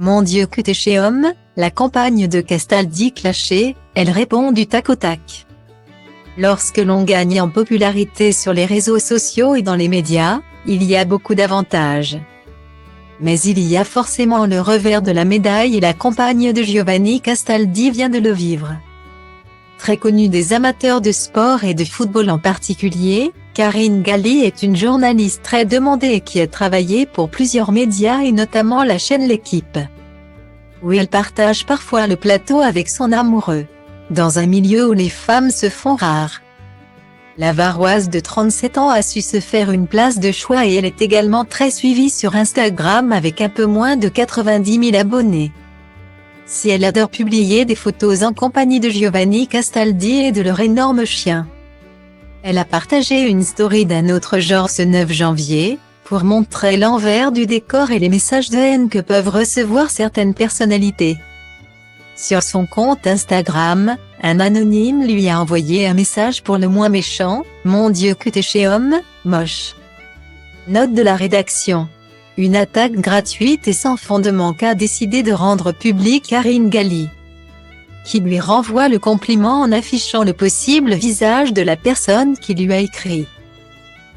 Mon Dieu que t'es chez homme, la compagne de Castaldi clashée, elle répond du tac au tac. Lorsque l'on gagne en popularité sur les réseaux sociaux et dans les médias, il y a beaucoup d'avantages. Mais il y a forcément le revers de la médaille et la compagne de Giovanni Castaldi vient de le vivre. Très connue des amateurs de sport et de football en particulier, Karine Galli est une journaliste très demandée et qui a travaillé pour plusieurs médias et notamment la chaîne L'Équipe, où elle partage parfois le plateau avec son amoureux, dans un milieu où les femmes se font rares. La Varoise de 37 ans a su se faire une place de choix et elle est également très suivie sur Instagram avec un peu moins de 90 000 abonnés. Si elle adore publier des photos en compagnie de Giovanni Castaldi et de leur énorme chien. Elle a partagé une story d'un autre genre ce 9 janvier, pour montrer l'envers du décor et les messages de haine que peuvent recevoir certaines personnalités. Sur son compte Instagram, un anonyme lui a envoyé un message pour le moins méchant, « Mon Dieu que t'es chez homme, moche ». Note de la rédaction. Une attaque gratuite et sans fondement qu'a décidé de rendre public Karine Galli, qui lui renvoie le compliment en affichant le possible visage de la personne qui lui a écrit.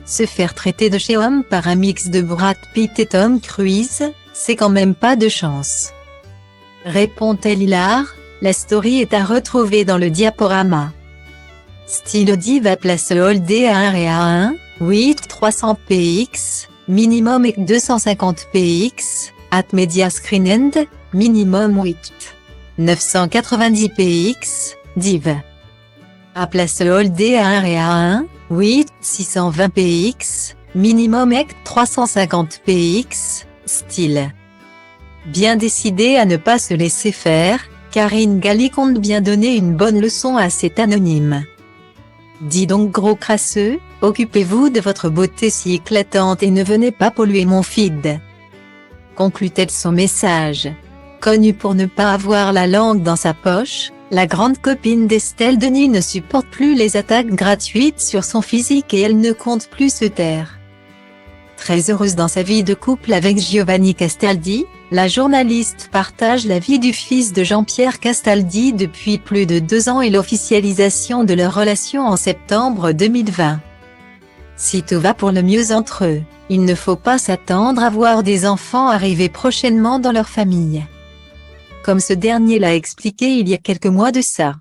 Se faire traiter de chez homme par un mix de Brad Pitt et Tom Cruise, c'est quand même pas de chance. Répond-elle hilar, la story est à retrouver dans le diaporama. Style diva place holdé à 1 et à 1, 8 300 px, minimum et 250 px, at media screen end, minimum 8. 990 px, div. À place holdé à 1 et à 1, 8 620 px, minimum et 350 px, style. Bien décidée à ne pas se laisser faire, Karine Galli compte bien donner une bonne leçon à cet anonyme. Dis donc gros crasseux, occupez-vous de votre beauté si éclatante et ne venez pas polluer mon feed. Conclut-elle son message. Connue pour ne pas avoir la langue dans sa poche, la grande copine d'Estelle Denis ne supporte plus les attaques gratuites sur son physique et elle ne compte plus se taire. Très heureuse dans sa vie de couple avec Giovanni Castaldi, la journaliste partage la vie du fils de Jean-Pierre Castaldi depuis plus de 2 ans et l'officialisation de leur relation en septembre 2020. Si tout va pour le mieux entre eux, il ne faut pas s'attendre à voir des enfants arriver prochainement dans leur famille. Comme ce dernier l'a expliqué il y a quelques mois de ça.